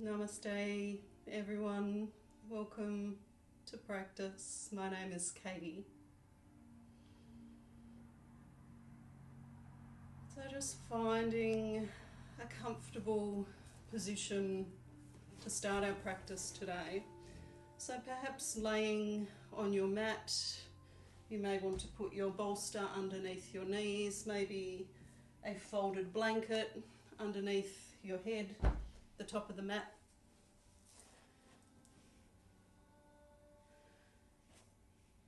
Namaste everyone, welcome to practice. My name is Katie. So just finding a comfortable position to start our practice today. So perhaps laying on your mat, you may want to put your bolster underneath your knees, maybe a folded blanket underneath your head, the top of the mat.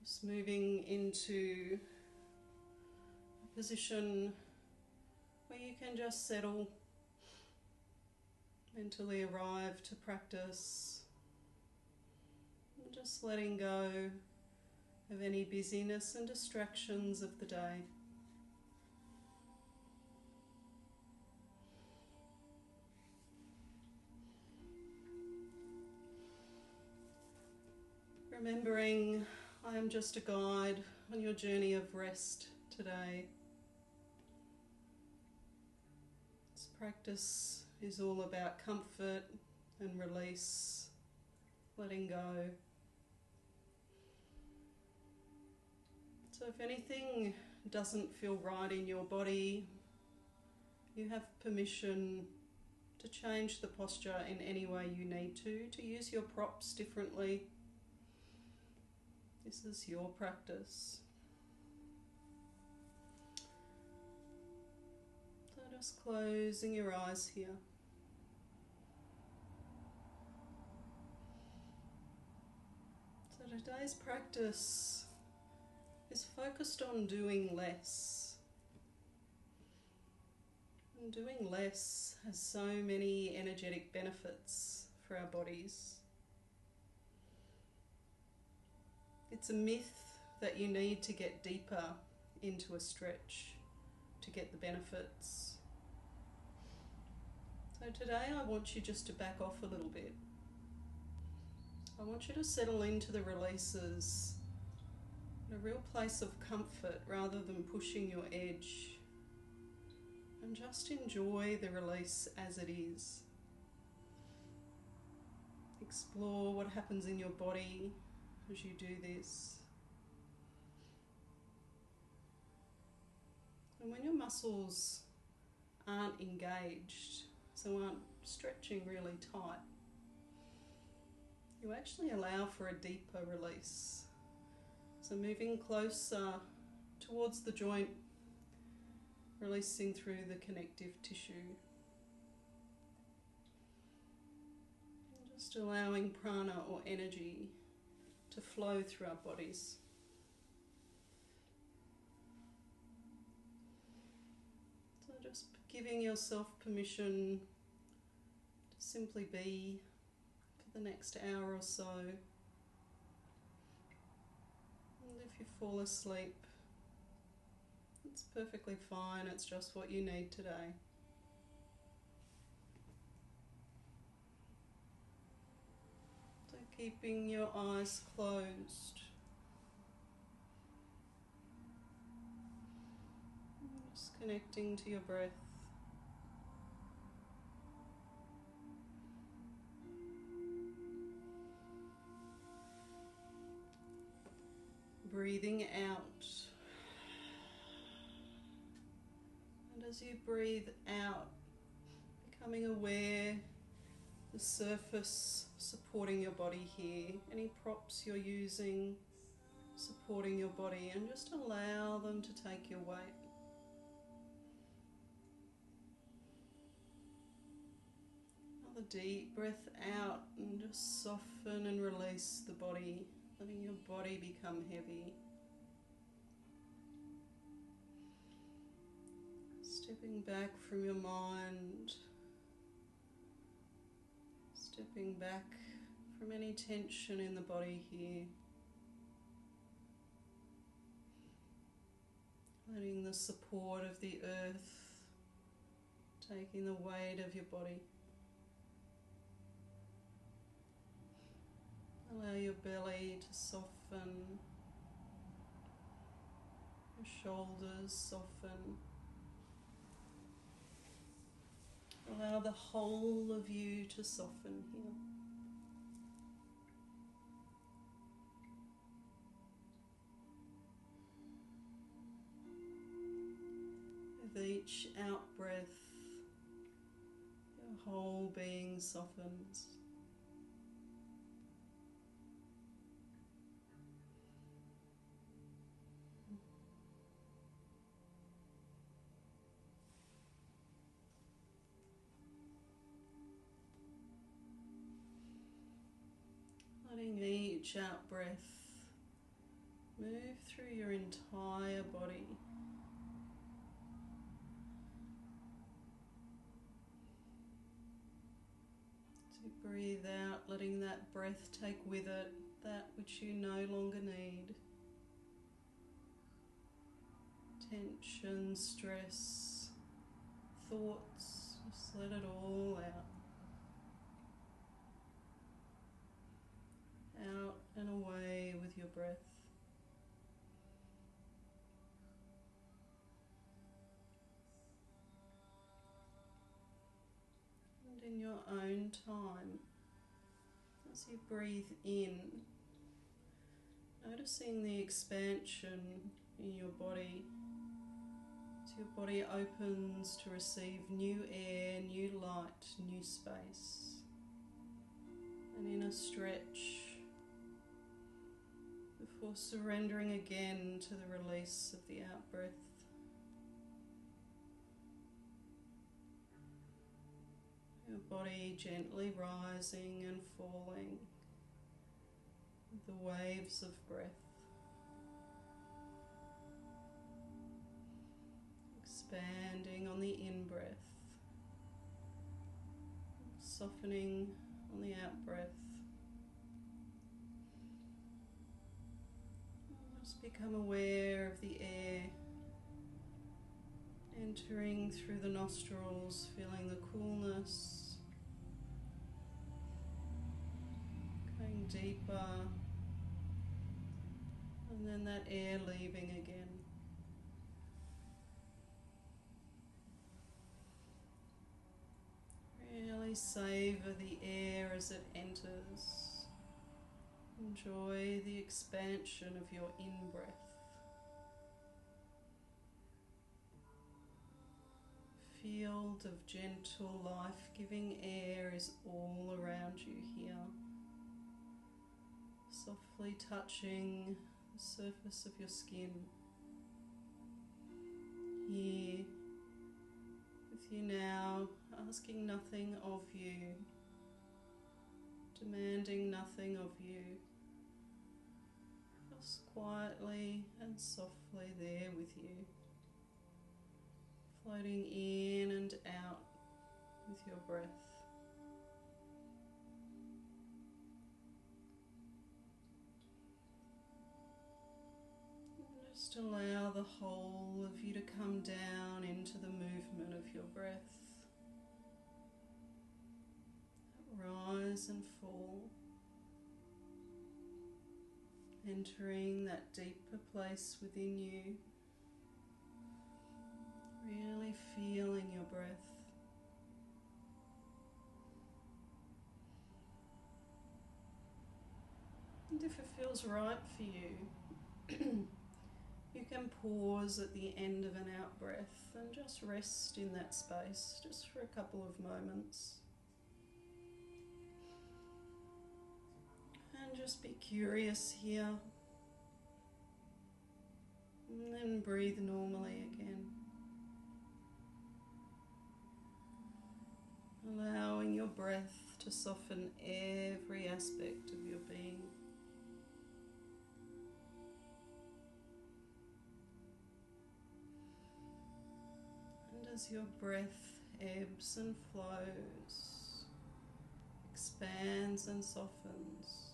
Just moving into a position where you can just settle, mentally arrive to practice, and just letting go of any busyness and distractions of the day. Remembering I am just a guide on your journey of rest today. This practice is all about comfort and release, letting go. So if anything doesn't feel right in your body, you have permission to change the posture in any way you need to use your props differently. This is your practice. So just closing your eyes here. So today's practice is focused on doing less. And doing less has so many energetic benefits for our bodies. It's a myth that you need to get deeper into a stretch to get the benefits. So today I want you just to back off a little bit. I want you to settle into the releases in a real place of comfort rather than pushing your edge, and just enjoy the release as it is. Explore what happens in your body as you do this. And when your muscles aren't engaged, so aren't stretching really tight, you actually allow for a deeper release. So moving closer towards the joint, releasing through the connective tissue. And just allowing prana or energy to flow through our bodies. So just giving yourself permission to simply be for the next hour or so. And if you fall asleep, it's perfectly fine, it's just what you need today. So keeping your eyes closed. Just connecting to your breath. Breathing out. And as you breathe out, becoming aware the surface supporting your body here, any props you're using supporting your body, and just allow them to take your weight. Another deep breath out and just soften and release the body, letting your body become heavy. Stepping back from your mind, stepping back from any tension in the body here. Letting the support of the earth taking the weight of your body. Allow your belly to soften, your shoulders soften. Allow the whole of you to soften. each out breath, your whole being softens. Letting each out breath move through your entire body. To breathe out, letting that breath take with it that which you no longer need. Tension, stress, thoughts, just let it all out. Out and away with your breath. And in your own time, as you breathe in, noticing the expansion in your body, as your body opens to receive new air, new light, new space. And in a stretch, before surrendering again to the release of the out-breath. Your body gently rising and falling with the waves of breath. Expanding on the in-breath, softening on the out-breath. Just become aware of the air entering through the nostrils, feeling the coolness, going deeper, and then that air leaving again. Really savor the air as it enters. Enjoy the expansion of your in-breath. Field of gentle, life-giving air is all around you here, softly touching the surface of your skin. Here with you now, asking nothing of you, demanding nothing of you. Just quietly and softly there with you, floating in and out with your breath. And just allow the whole of you to come down into the movement of your breath. Rise and fall, entering that deeper place within you, really feeling your breath. And if it feels right for you, you can pause at the end of an out breath and just rest in that space just for a couple of moments. And just be curious here. And then breathe normally again. Allowing your breath to soften every aspect of your being. And as your breath ebbs and flows, expands and softens,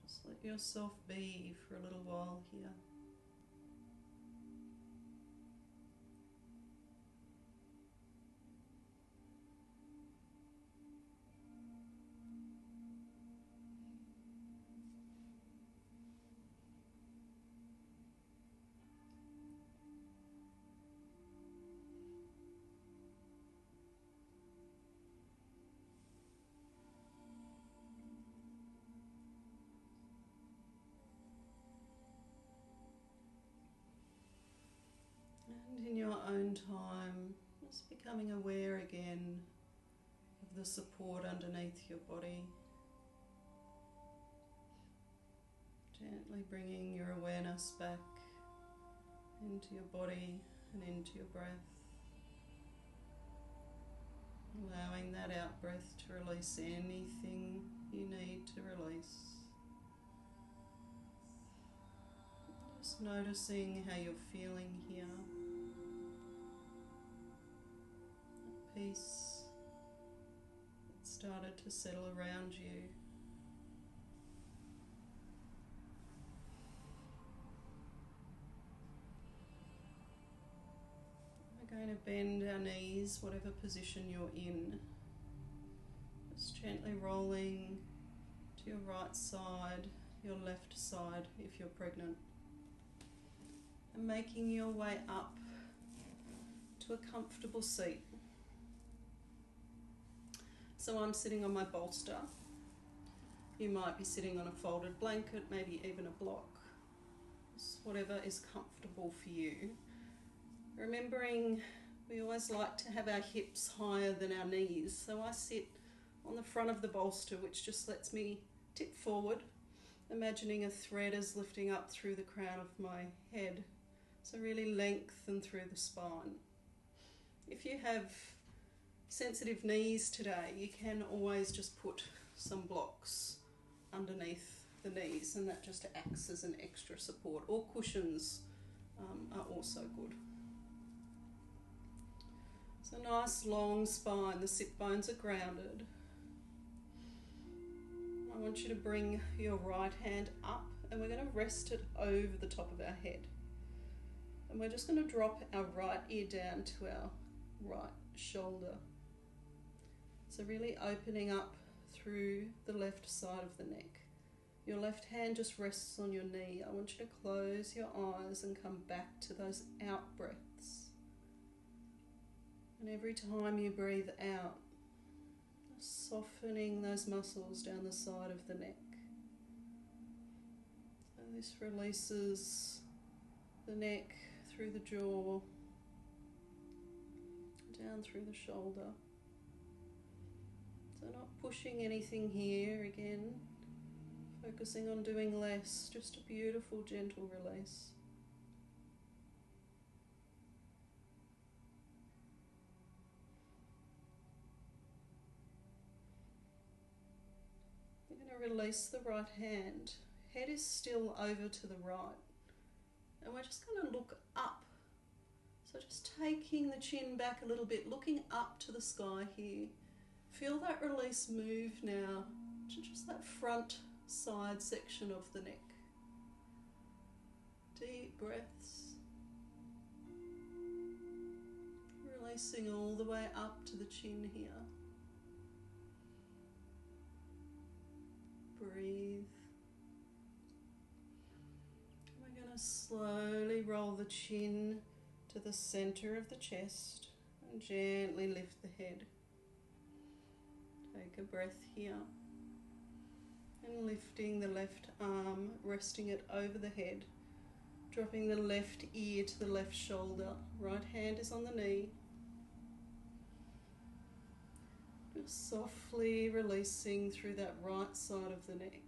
just let yourself be for a little while here. own time, just becoming aware again of the support underneath your body. Gently bringing your awareness back into your body and into your breath. Allowing that out breath to release anything you need to release. Just noticing how you're feeling here. Peace that started to settle around you. We're going to bend our knees, whatever position you're in. Just gently rolling to your right side, your left side if you're pregnant. And making your way up to a comfortable seat. So I'm sitting on my bolster. You might be sitting on a folded blanket, maybe even a block. Just whatever is comfortable for you. Remembering we always like to have our hips higher than our knees. So I sit on the front of the bolster, which just lets me tip forward, imagining a thread is lifting up through the crown of my head. So really lengthen through the spine. If you have sensitive knees today, you can always just put some blocks underneath the knees, and that just acts as an extra support. Or cushions are also good. So nice long spine, the sit bones are grounded. I want you to bring your right hand up, and we're going to rest it over the top of our head. And we're just going to drop our right ear down to our right shoulder. So really opening up through the left side of the neck. Your left hand just rests on your knee. I want you to close your eyes and come back to those out breaths. And every time you breathe out, softening those muscles down the side of the neck. So this releases the neck, through the jaw, down through the shoulder. So not pushing anything here, again, focusing on doing less, just a beautiful gentle release. You're going to release the right hand. Head is still over to the right. And we're just going to look up. So just taking the chin back a little bit, looking up to the sky here. Feel that release move now to just that front side section of the neck. Deep breaths. Releasing all the way up to the chin here. Breathe. Slowly roll the chin to the center of the chest and gently lift the head. Take a breath here. And lifting the left arm, resting it over the head. Dropping the left ear to the left shoulder. Right hand is on the knee. Just softly releasing through that right side of the neck.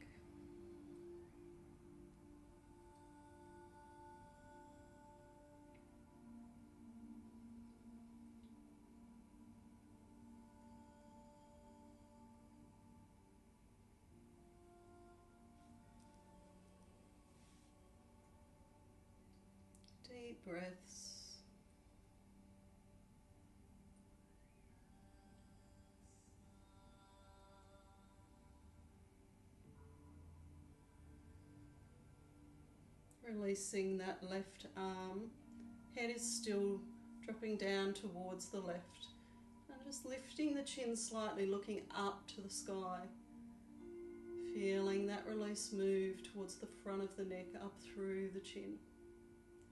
Deep breaths. Releasing that left arm. Head is still dropping down towards the left. And just lifting the chin slightly, looking up to the sky. Feeling that release move towards the front of the neck, up through the chin.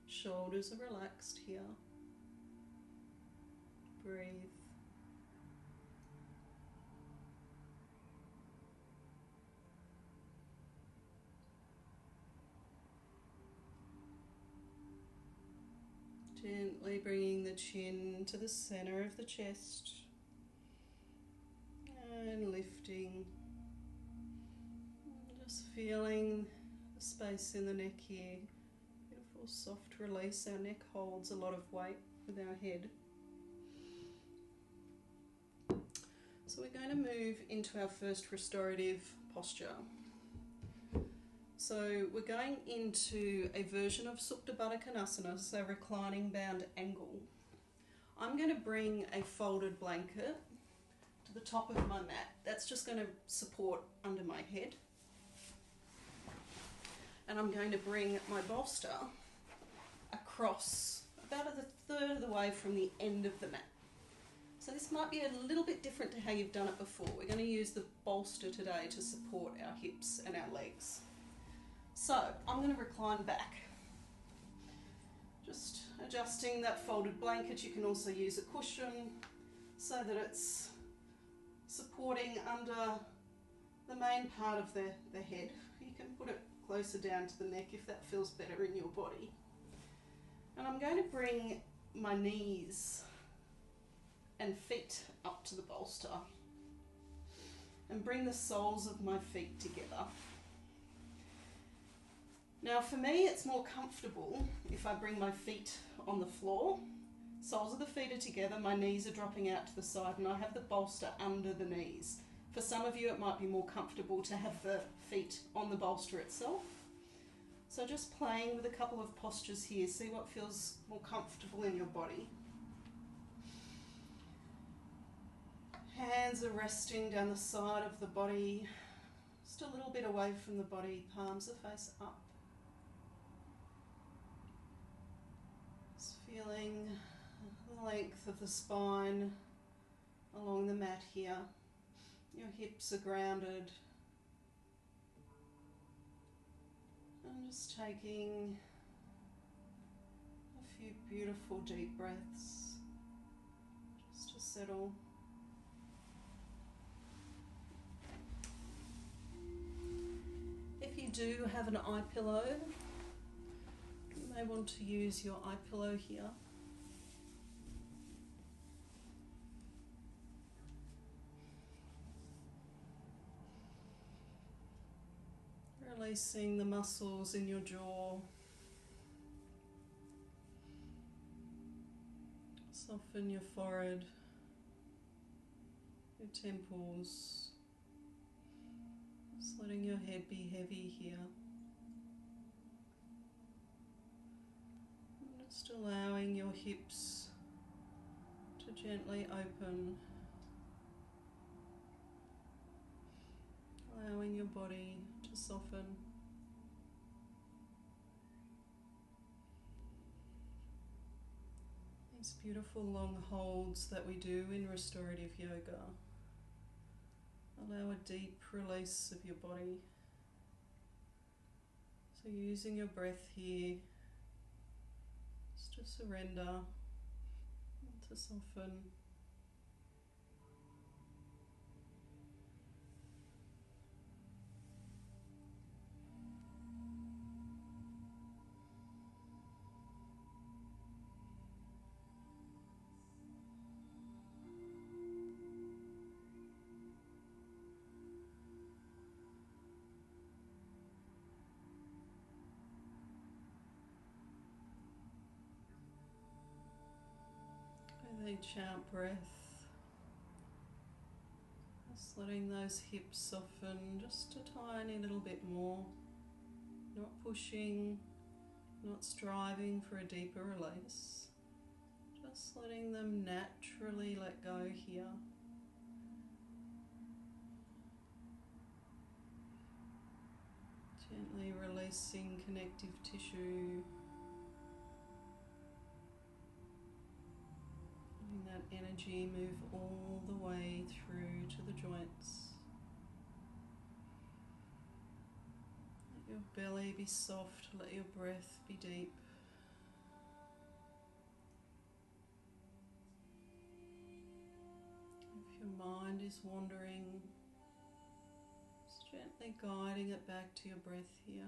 Shoulders are relaxed here. Breathe. Gently bringing the the chin to the center of the chest and lifting. Just feeling the space in the neck here. Beautiful soft release. Our neck holds a lot of weight with our head. So we're going to move into our first restorative posture. So we're going into a version of Supta Baddha Konasana, so reclining bound angle. I'm going to bring a folded blanket to the top of my mat. That's just going to support under my head. And I'm going to bring my bolster across about a third of the way from the end of the mat. So this might be a little bit different to how you've done it before. We're going to use the bolster today to support our hips and our legs. So I'm going to recline back. Just adjusting that folded blanket. You can also use a cushion so that it's supporting under the main part of the head. You can put it closer down to the neck if that feels better in your body. And I'm going to bring my knees and feet up to the bolster and bring the soles of my feet together. Now for me it's more comfortable if I bring my feet on the floor. Soles of the feet are together, my knees are dropping out to the side, and I have the bolster under the knees. For some of you it might be more comfortable to have the feet on the bolster itself. So just playing with a couple of postures here, see what feels more comfortable in your body. Hands are resting down the side of the body, just a little bit away from the body, palms are face up. Just feeling the length of the spine along the mat here. Your hips are grounded. And just taking a few beautiful deep breaths just to settle. If you do have an eye pillow, you may want to use your eye pillow here. Releasing the muscles in your jaw. Soften your forehead, your temples. Just letting your head be heavy here. And just allowing your hips to gently open. Allowing your body to soften. These beautiful long holds that we do in restorative yoga allow a deep release of your body. So using your breath here just to surrender, to soften. With each out breath, just letting those hips soften just a tiny little bit more, not pushing, not striving for a deeper release, just letting them naturally let go here. Gently releasing connective tissue. Letting that energy move all the way through to the joints. Let your belly be soft, let your breath be deep. If your mind is wandering, just gently guiding it back to your breath here.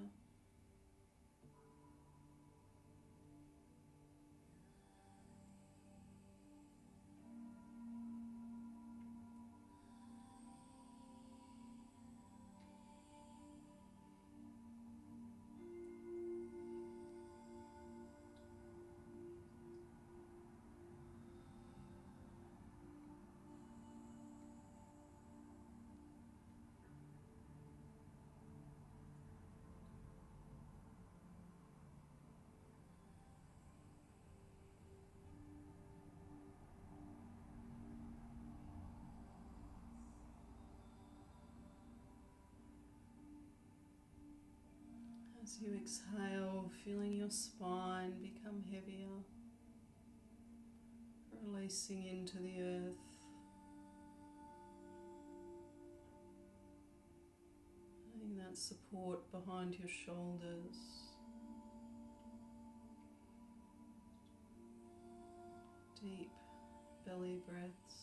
As you exhale, feeling your spine become heavier, releasing into the earth. Feeling that support behind your shoulders. Deep belly breaths.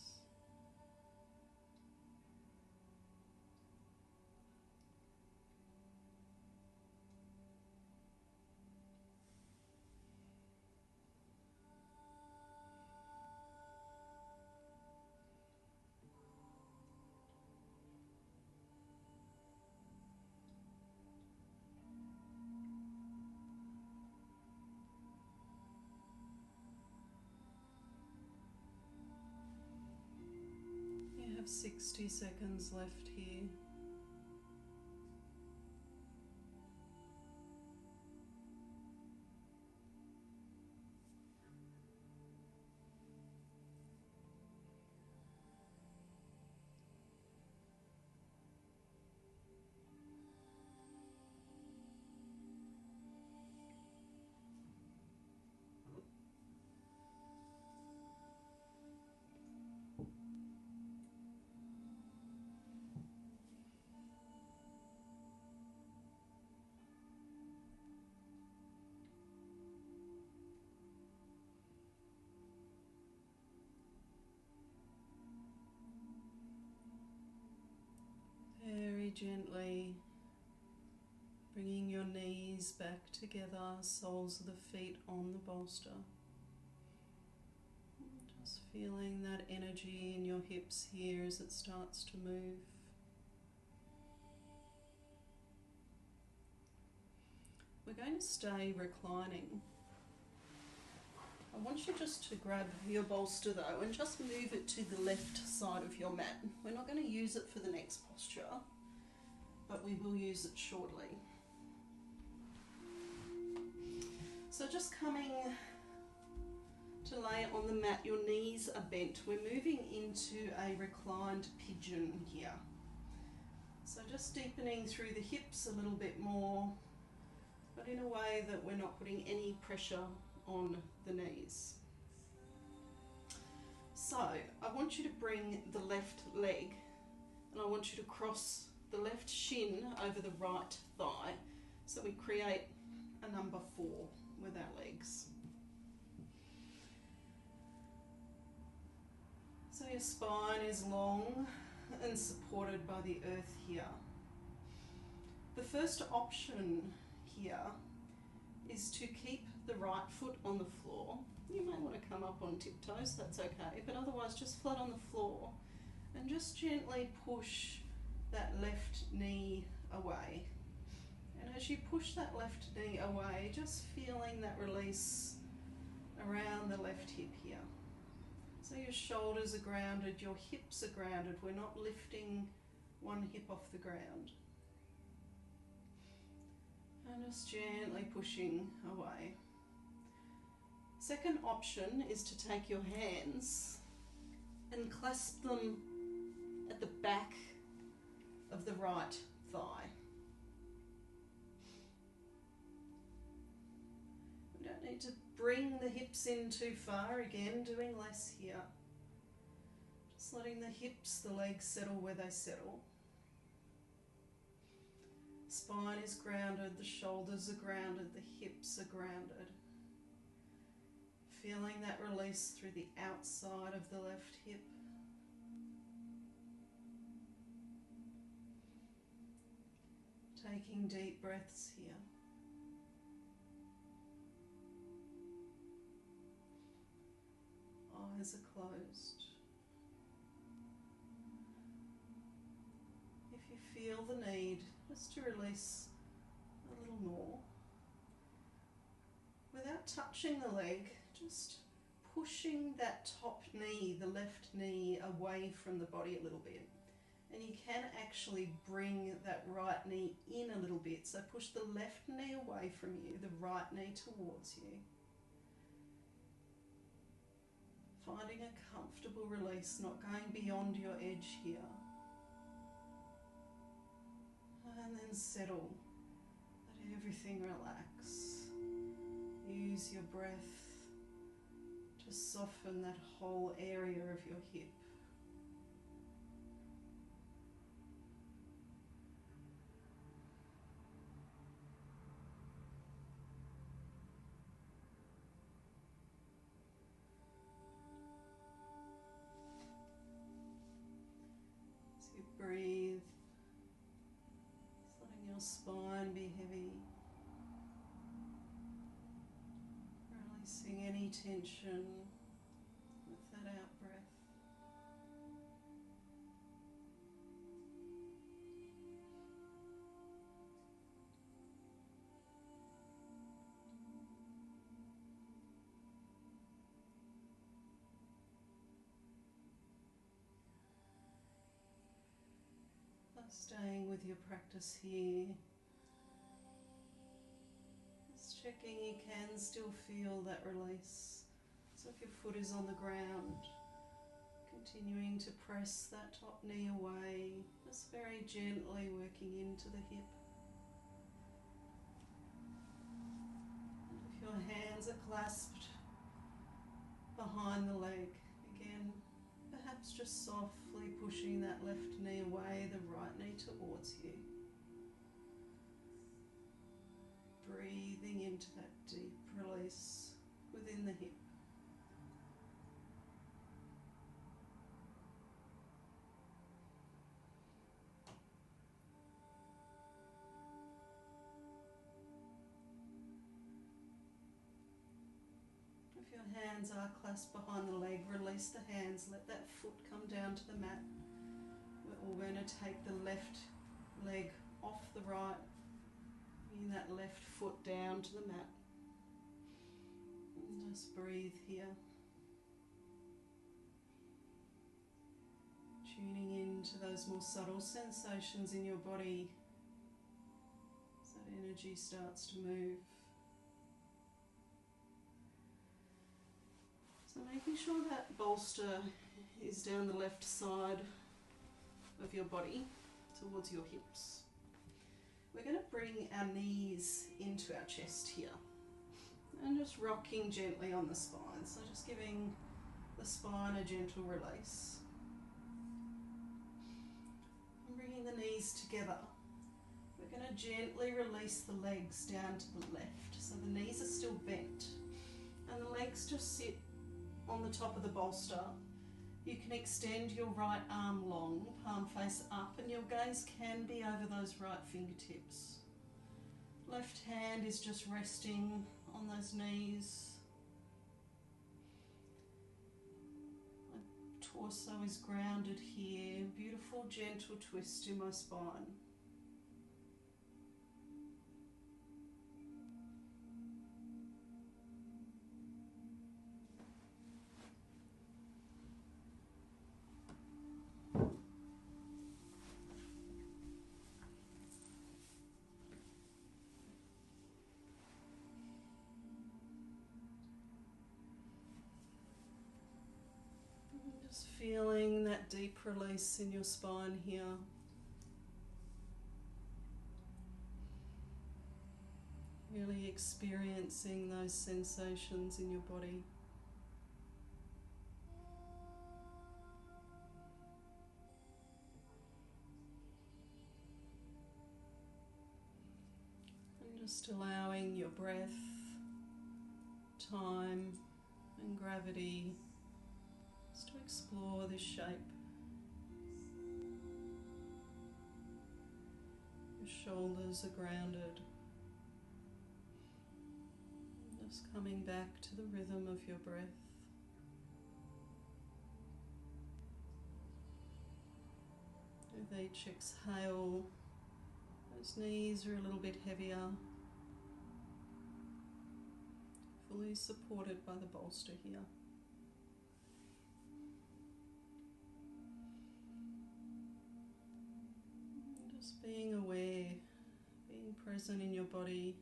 You have 60 seconds left here. Very gently bringing your knees back together, soles of the feet on the bolster. Just feeling that energy in your hips here as it starts to move. We're going to stay reclining. I want you just to grab your bolster though and just move it to the left side of your mat. We're not going to use it for the next posture, but we will use it shortly. So just coming to lay on the mat, your knees are bent. We're moving into a reclined pigeon here. So just deepening through the hips a little bit more, but in a way that we're not putting any pressure on the knees. So I want you to bring the left leg and I want you to cross the left shin over the right thigh, so we create a number 4 with our legs. So your spine is long and supported by the earth here. The first option here is to keep the right foot on the floor. You may want to come up on tiptoes, that's okay, but otherwise just flat on the floor and just gently push that left knee away. And as you push that left knee away, just feeling that release around the left hip here. So your shoulders are grounded, your hips are grounded. We're not lifting one hip off the ground. And just gently pushing away. Second option is to take your hands and clasp them at the back of the right thigh. We don't need to bring the hips in too far, again doing less here. Just letting the hips, the legs settle where they settle. Spine is grounded, the shoulders are grounded, the hips are grounded. Feeling that release through the outside of the left hip. Taking deep breaths here. Eyes are closed. If you feel the need, just to release a little more. Without touching the leg, just pushing that top knee, the left knee, away from the body a little bit. And you can actually bring that right knee in a little bit. So push the left knee away from you, the right knee towards you. Finding a comfortable release, not going beyond your edge here. And then settle. Let everything relax. Use your breath to soften that whole area of your hip. As you breathe, just letting your spine be heavy. Releasing any tension with that out breath. Staying with your practice here. Just checking you can still feel that release. So if your foot is on the ground, continuing to press that top knee away, just very gently working into the hip. And if your hands are clasped behind the leg, again, perhaps just softly pushing that left knee away, the right knee towards you. Breathing into that deep release within the hip. If your hands are clasped behind the leg, release the hands, let that foot come down to the mat. We're all going to take the left leg off the right, bring that left foot down to the mat. And just breathe here. Tuning into those more subtle sensations in your body as that energy starts to move. So making sure that bolster is down the left side of your body towards your hips. We're going to bring our knees into our chest here and just rocking gently on the spine. So just giving the spine a gentle release. And bringing the knees together. We're going to gently release the legs down to the left. So the knees are still bent and the legs just sit on the top of the bolster. You can extend your right arm long, palm face up, and your gaze can be over those right fingertips. Left hand is just resting on those knees. My torso is grounded here. Beautiful, gentle twist in my spine. Just feeling that deep release in your spine here. Really experiencing those sensations in your body. And just allowing your breath, time and gravity just to explore this shape. Your shoulders are grounded. Just coming back to the rhythm of your breath. With each exhale, those knees are a little bit heavier, fully supported by the bolster here. Just being aware, being present in your body,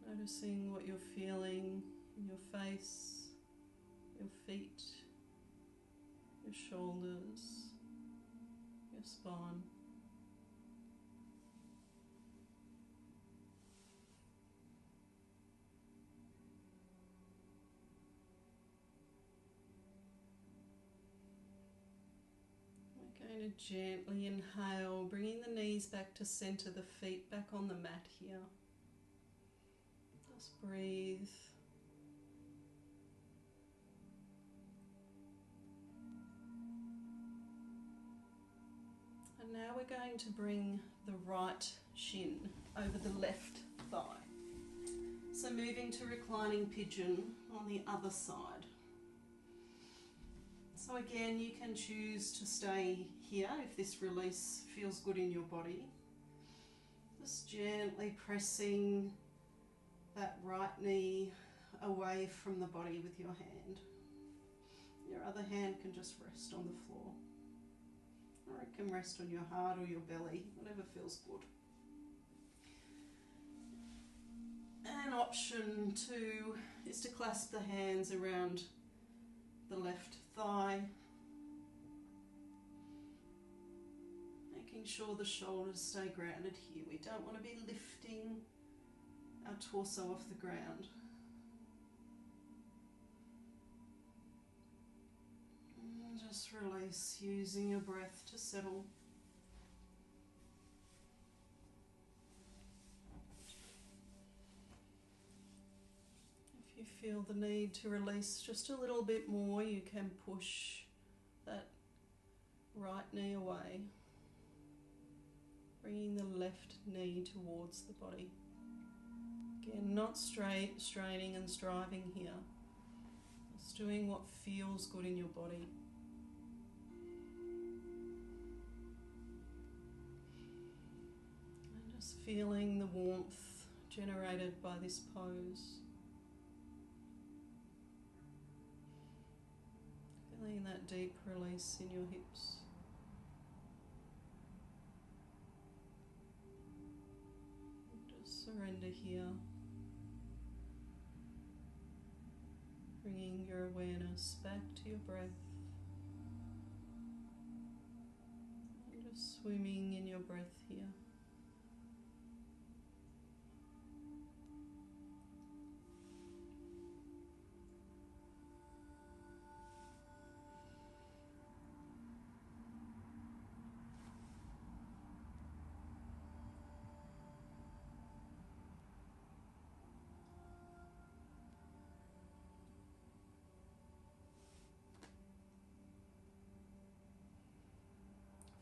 noticing what you're feeling in your face, your feet, your shoulders, your spine. Going to gently inhale, bringing the knees back to center, the feet back on the mat here. Just breathe. And now we're going to bring the right shin over the left thigh. So moving to reclining pigeon on the other side. So again, you can choose to stay here if this release feels good in your body. Just gently pressing that right knee away from the body with your hand. Your other hand can just rest on the floor. Or it can rest on your heart or your belly, whatever feels good. And option 2 is to clasp the hands around the left thigh, making sure the shoulders stay grounded here. We don't want to be lifting our torso off the ground. And just release, using your breath to settle. If you feel the need to release just a little bit more, you can push that right knee away, bringing the left knee towards the body. Again, not straining and striving here, just doing what feels good in your body. And just feeling the warmth generated by this pose. Feeling that deep release in your hips. Just surrender here. Bringing your awareness back to your breath. And just swimming in your breath here.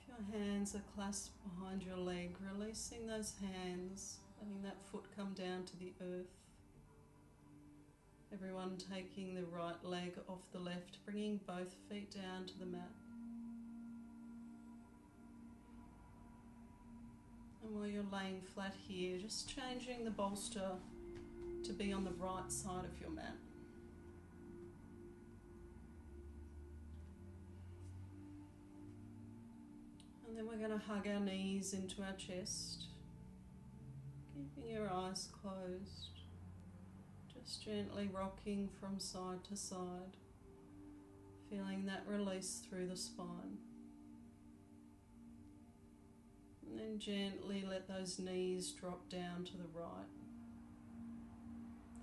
Your hands are clasped behind your leg, releasing those hands, letting that foot come down to the earth. Everyone taking the right leg off the left, bringing both feet down to the mat. And while you're laying flat here, just changing the bolster to be on the right side of your mat. And then we're going to hug our knees into our chest, keeping your eyes closed, just gently rocking from side to side, feeling that release through the spine. And then gently let those knees drop down to the right.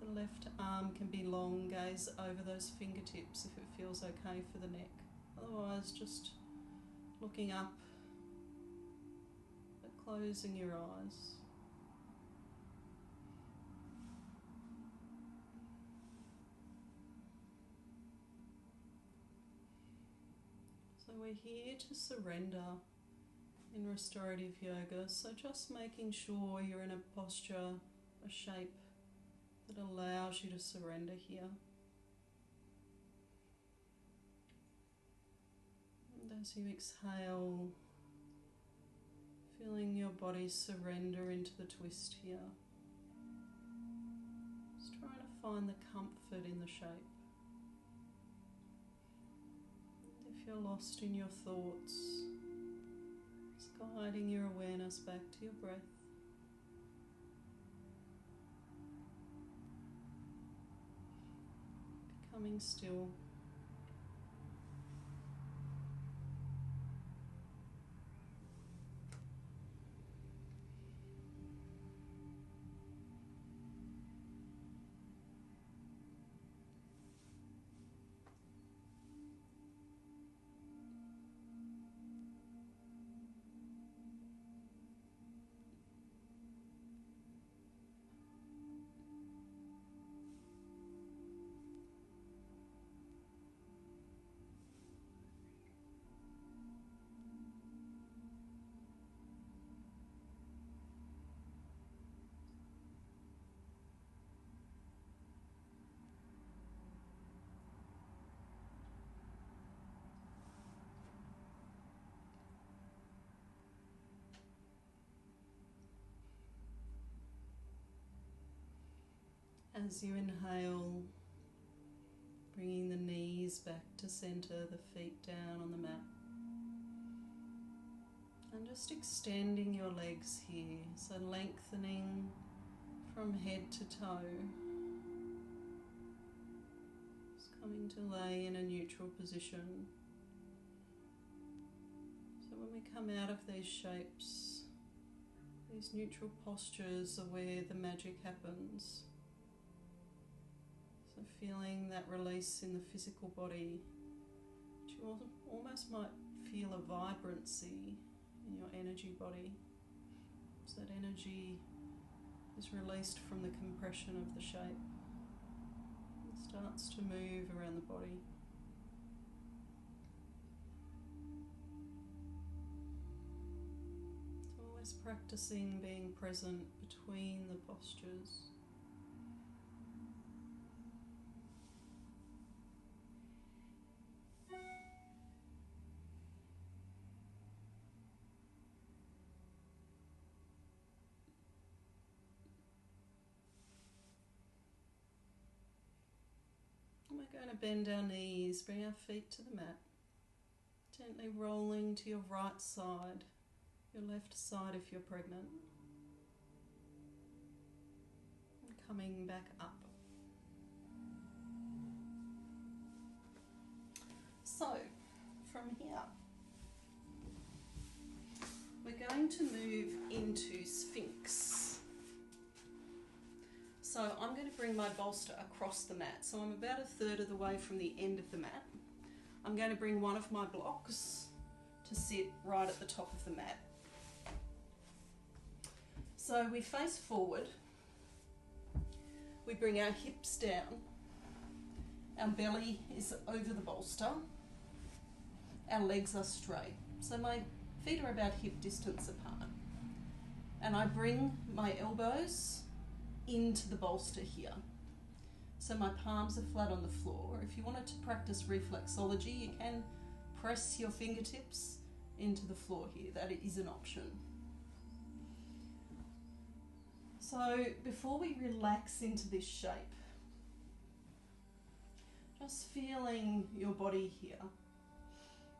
The left arm can be long, gaze over those fingertips if it feels okay for the neck. Otherwise, just looking up, but closing your eyes. So we're here to surrender in restorative yoga, so just making sure you're in a posture, a shape that allows you to surrender here. And as you exhale, feeling your body surrender into the twist here. Just trying to find the comfort in the shape. If you're lost in your thoughts, just guiding your awareness back to your breath. Becoming still. As you inhale, bringing the knees back to centre, the feet down on the mat. And just extending your legs here, so lengthening from head to toe. Just coming to lay in a neutral position. So when we come out of these shapes, these neutral postures are where the magic happens. So feeling that release in the physical body, you almost might feel a vibrancy in your energy body. So that energy is released from the compression of the shape. It starts to move around the body. So always practicing being present between the postures. We're going to bend our knees, bring our feet to the mat, gently rolling to your right side, your left side if you're pregnant, and coming back up. So, from here, we're going to move into Sphinx. So I'm going to bring my bolster across the mat. So I'm about a third of the way from the end of the mat. I'm going to bring one of my blocks to sit right at the top of the mat. So we face forward. We bring our hips down. Our belly is over the bolster. Our legs are straight. So my feet are about hip distance apart. And I bring my elbows into the bolster here. So my palms are flat on the floor. If you wanted to practice reflexology, you can press your fingertips into the floor here. That is an option. So before we relax into this shape, just feeling your body here.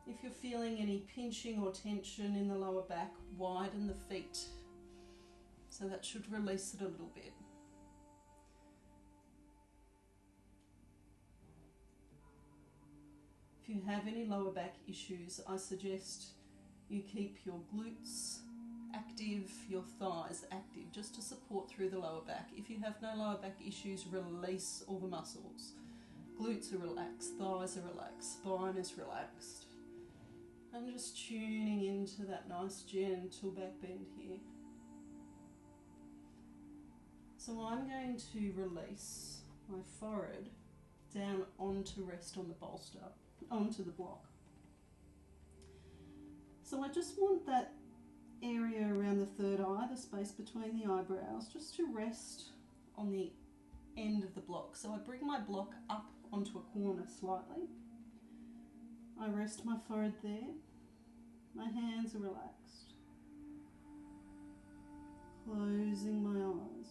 If you're feeling any pinching or tension in the lower back, widen the feet. So that should release it a little bit. If you have any lower back issues, I suggest you keep your glutes active, your thighs active, just to support through the lower back. If you have no lower back issues, release all the muscles. Glutes are relaxed, thighs are relaxed, spine is relaxed. I'm just tuning into that nice gentle back bend here. So I'm going to release my forehead down onto rest on the bolster, onto the block. So I just want that area around the third eye, the space between the eyebrows, just to rest on the end of the block. So I bring my block up onto a corner slightly. I rest my forehead there. My hands are relaxed. Closing my eyes.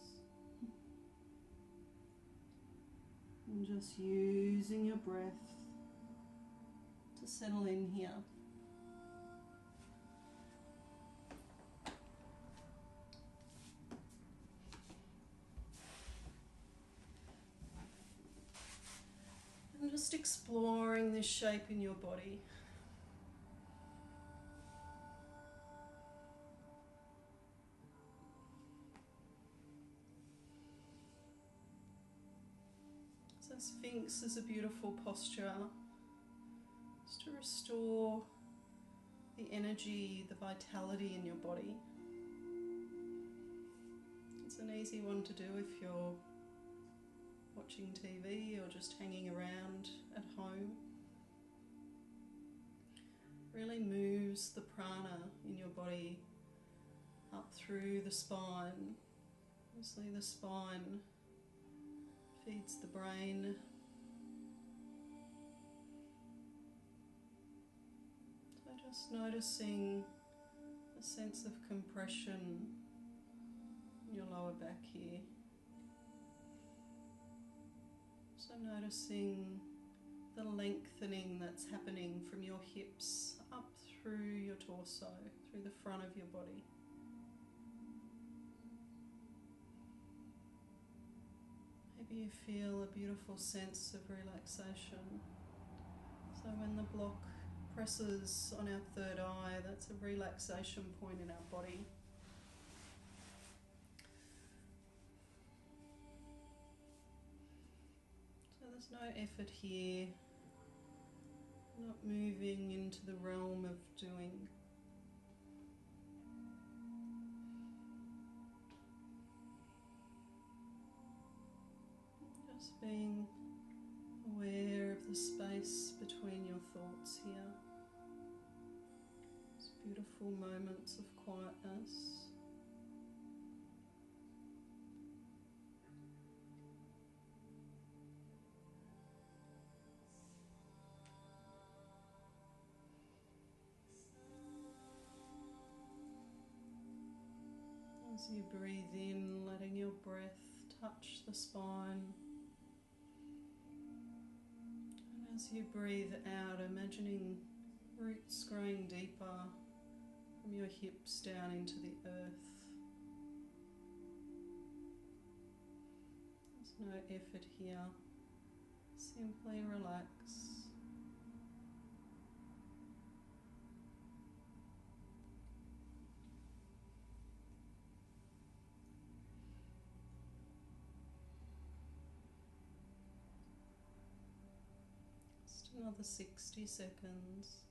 And just using your breath to settle in here. And just exploring this shape in your body. So Sphinx is a beautiful posture. Just to restore the energy, the vitality in your body. It's an easy one to do if you're watching TV or just hanging around at home. Really moves the prana in your body up through the spine. Obviously the spine feeds the brain. So just noticing a sense of compression in your lower back here. noticing the lengthening that's happening from your hips up through your torso, through the front of your body. Maybe you feel a beautiful sense of relaxation. So when the block presses on our third eye, that's a relaxation point in our body. So there's no effort here, not moving into the realm of doing. Just being aware of the space between your thoughts here. These beautiful moments of quietness. As you breathe in, letting your breath touch the spine. And as you breathe out, imagining roots growing deeper from your hips down into the earth. There's no effort here. Simply relax. Another 60 seconds.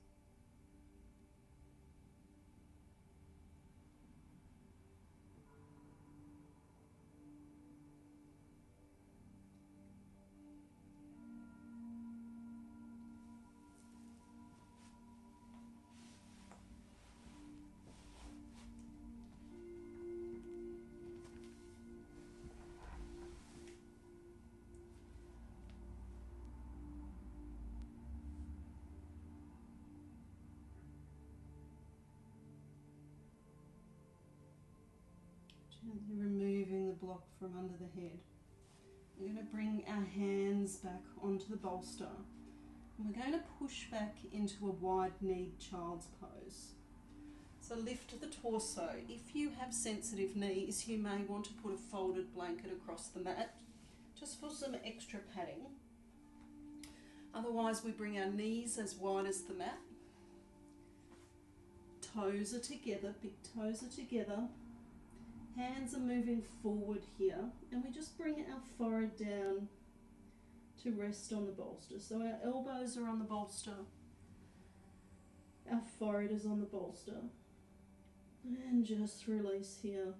Gently removing the block from under the head. We're going to bring our hands back onto the bolster. And we're going to push back into a wide-kneed child's pose. So lift the torso. If you have sensitive knees, you may want to put a folded blanket across the mat, just for some extra padding. Otherwise, we bring our knees as wide as the mat. Toes are together, big toes are together. Hands are moving forward here, and we just bring our forehead down to rest on the bolster. So our elbows are on the bolster, our forehead is on the bolster, and just release here.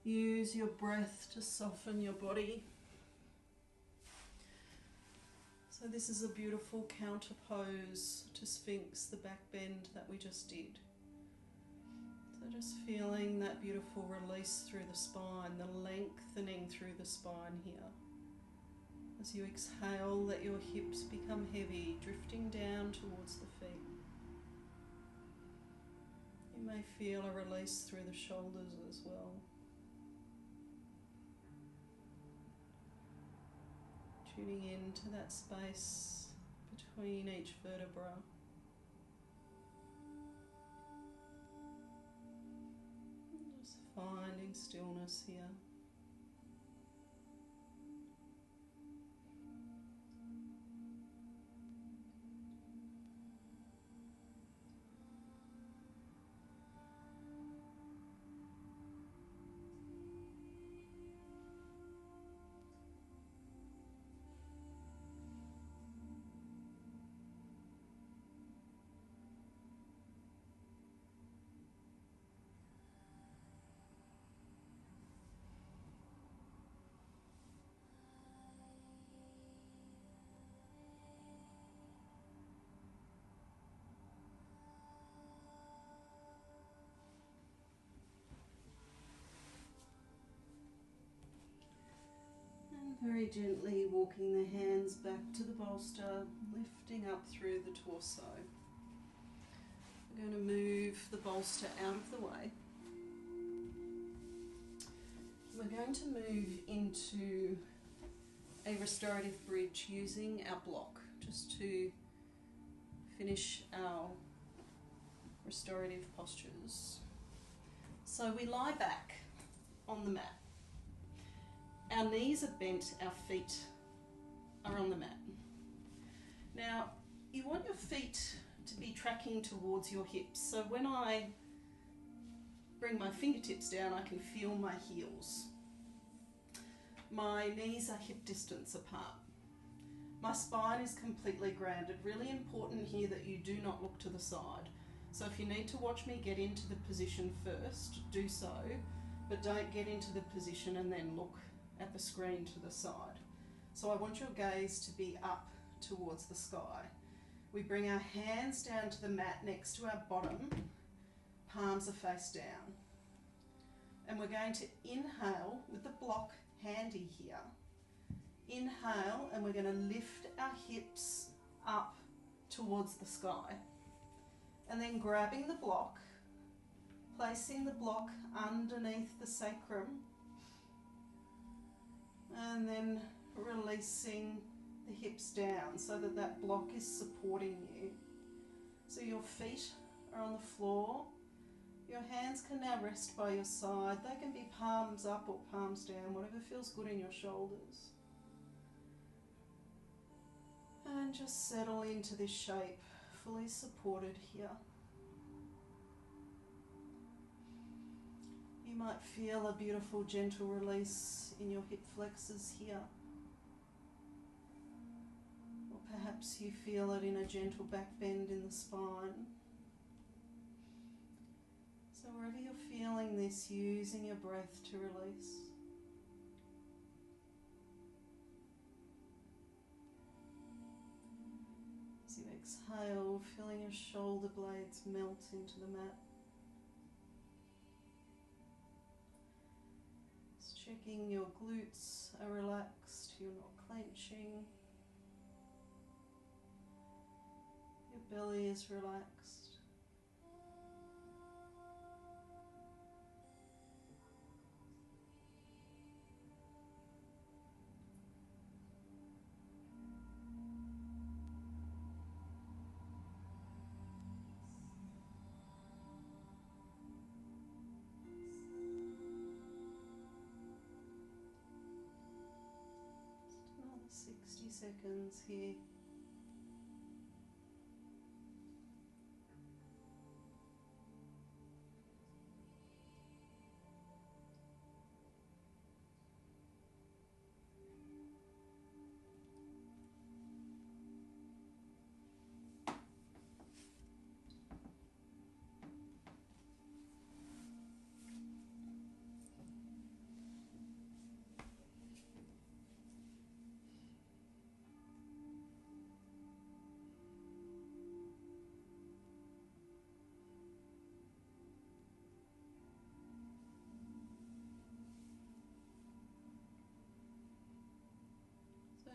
Use your breath to soften your body. So this is a beautiful counter pose to Sphinx, the back bend that we just did. So just feeling that beautiful release through the spine, the lengthening through the spine here. As you exhale, let your hips become heavy, drifting down towards the feet. You may feel a release through the shoulders as well. Tuning into that space between each vertebra. Just finding stillness here. Very gently walking the hands back to the bolster, lifting up through the torso. We're going to move the bolster out of the way. We're going to move into a restorative bridge using our block just to finish our restorative postures. So we lie back on the mat. Our knees are bent, our feet are on the mat. Now, you want your feet to be tracking towards your hips. So when I bring my fingertips down, I can feel my heels. My knees are hip distance apart. My spine is completely grounded. Really important here that you do not look to the side. So if you need to watch me get into the position first, do so, but don't get into the position and then look at the screen to the side. So I want your gaze to be up towards the sky. We bring our hands down to the mat next to our bottom, palms are face down. And we're going to inhale with the block handy here. Inhale, and we're going to lift our hips up towards the sky. And then grabbing the block, placing the block underneath the sacrum, and then releasing the hips down so that that block is supporting you. So your feet are on the floor. Your hands can now rest by your side. They can be palms up or palms down, whatever feels good in your shoulders. And just settle into this shape, fully supported here. You might feel a beautiful gentle release in your hip flexors here. Or perhaps you feel it in a gentle back bend in the spine. So wherever you're feeling this, using your breath to release. As you exhale, feeling your shoulder blades melt into the mat. Just checking your glutes are relaxed, you're not clenching. Your belly is relaxed. Another 60 seconds here.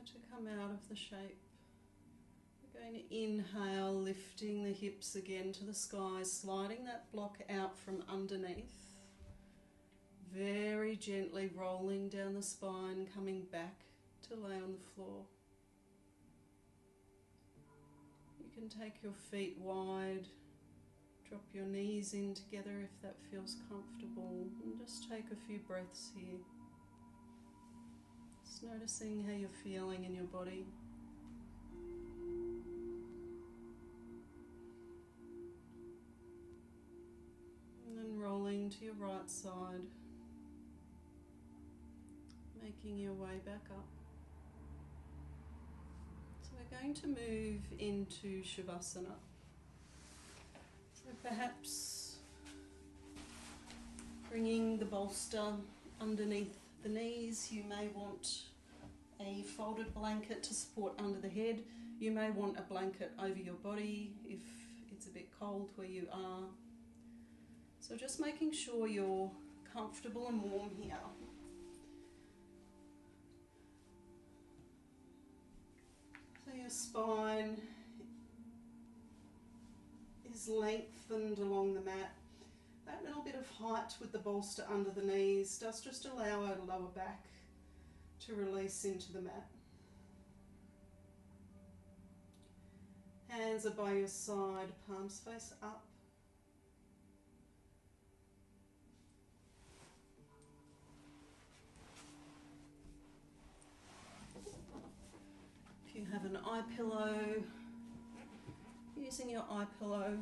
To come out of the shape, we're going to inhale, lifting the hips again to the sky, sliding that block out from underneath, very gently rolling down the spine, coming back to lay on the floor. You can take your feet wide, drop your knees in together if that feels comfortable, and just take a few breaths here. Just noticing how you're feeling in your body. And then rolling to your right side, making your way back up. So we're going to move into Shavasana. So perhaps bringing the bolster underneath the knees. You may want a folded blanket to support under the head. You may want a blanket over your body if it's a bit cold where you are. So just making sure you're comfortable and warm here. So your spine is lengthened along the mat. That little bit of height with the bolster under the knees does just allow our lower back to release into the mat. Hands are by your side, palms face up. If you have an eye pillow, using your eye pillow.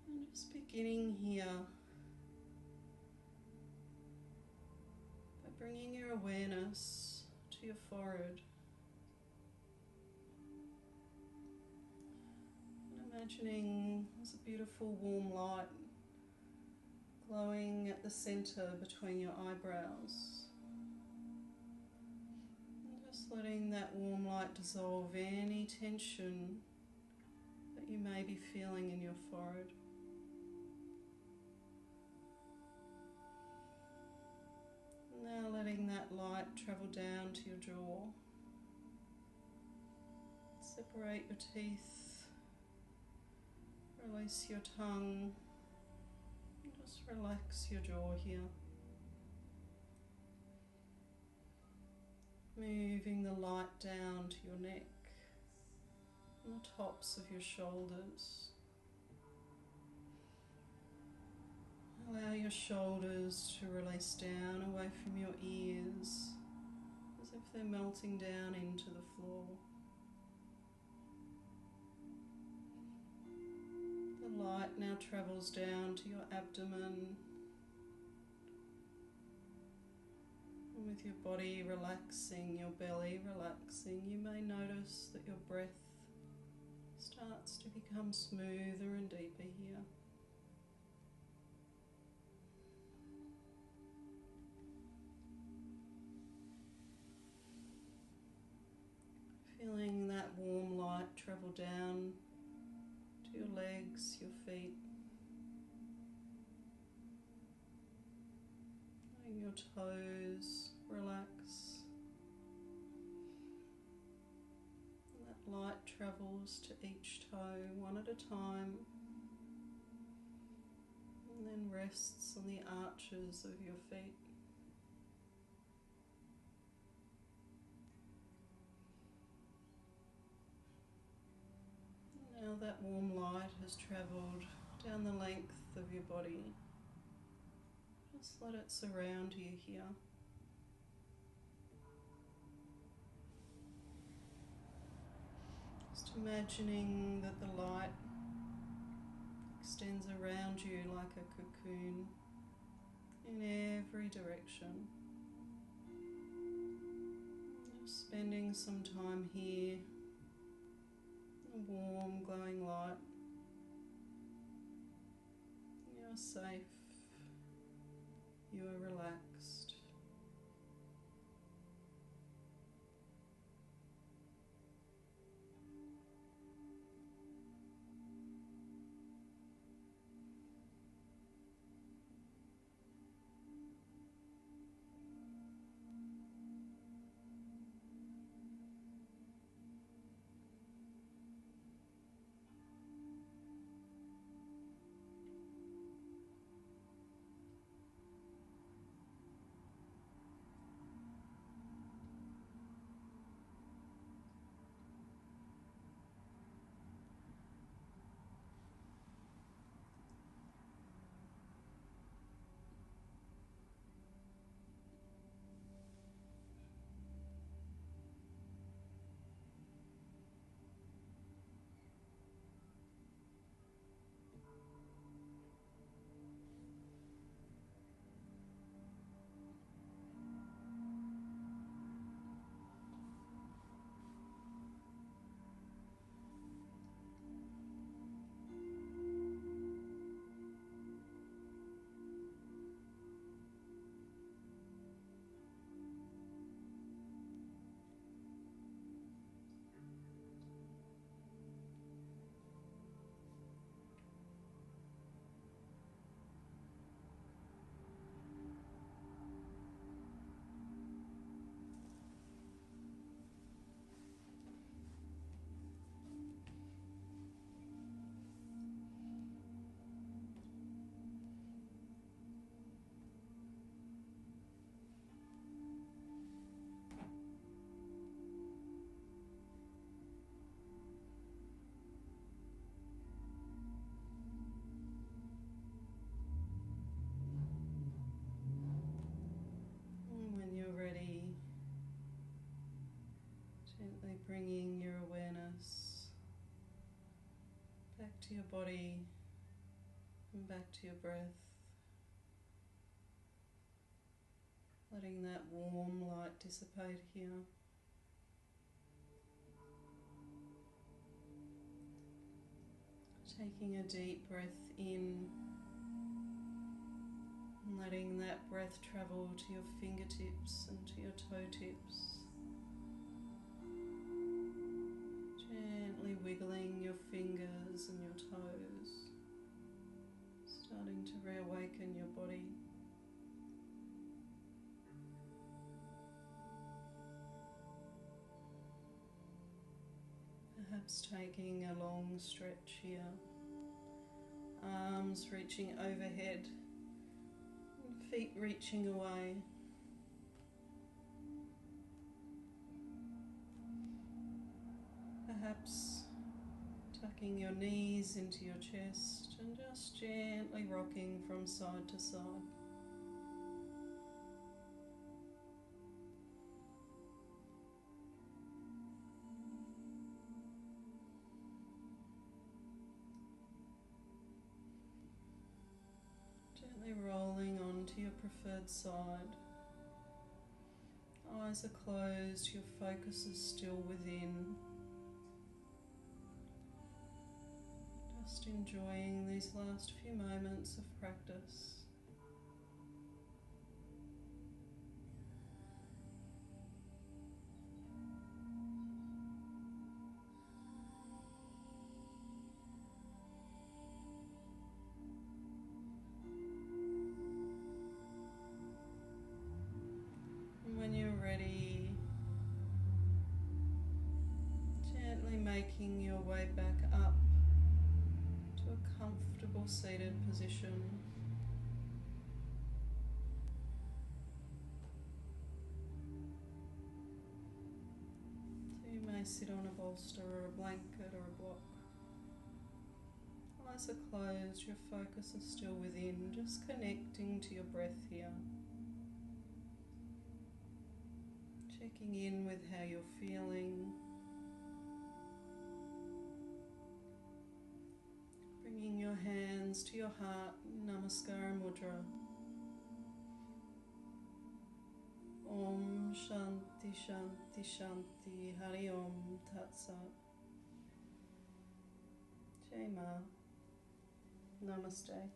And just beginning here by bringing your awareness to your forehead. Imagining there's a beautiful warm light glowing at the centre between your eyebrows. And just letting that warm light dissolve any tension that you may be feeling in your forehead. Now letting that light travel down to your jaw. Separate your teeth. Release your tongue, and just relax your jaw here. Moving the light down to your neck and the tops of your shoulders. Allow your shoulders to release down away from your ears as if they're melting down into the floor. The light now travels down to your abdomen, and with your body relaxing, your belly relaxing, you may notice that your breath starts to become smoother and deeper here. Feeling that warm light travel down to your legs, your feet, letting your toes relax. And that light travels to each toe one at a time, and then rests on the arches of your feet. Now that warm light has travelled down the length of your body. Just let it surround you here. Just imagining that the light extends around you like a cocoon in every direction. Just spending some time here. A warm, glowing light. You're safe. You are relaxed. body and back to your breath. Letting that warm light dissipate here. Taking a deep breath in and letting that breath travel to your fingertips and to your toe tips. Gently wiggling your fingers and your toes, starting to reawaken your body. Perhaps taking a long stretch here, arms reaching overhead, feet reaching away. Perhaps tucking your knees into your chest and just gently rocking from side to side. Gently rolling onto your preferred side. Eyes are closed, your focus is still within. Just enjoying these last few moments of practice. And when you're ready, gently making your way back up to a comfortable seated position. So you may sit on a bolster or a blanket or a block. Eyes are closed, your focus is still within, just connecting to your breath here. Checking in with how you're feeling. Bringing your hands to your heart, Namaskara Mudra. Om Shanti Shanti Shanti Hari Om Tat Sat. Jai Ma. Namaste.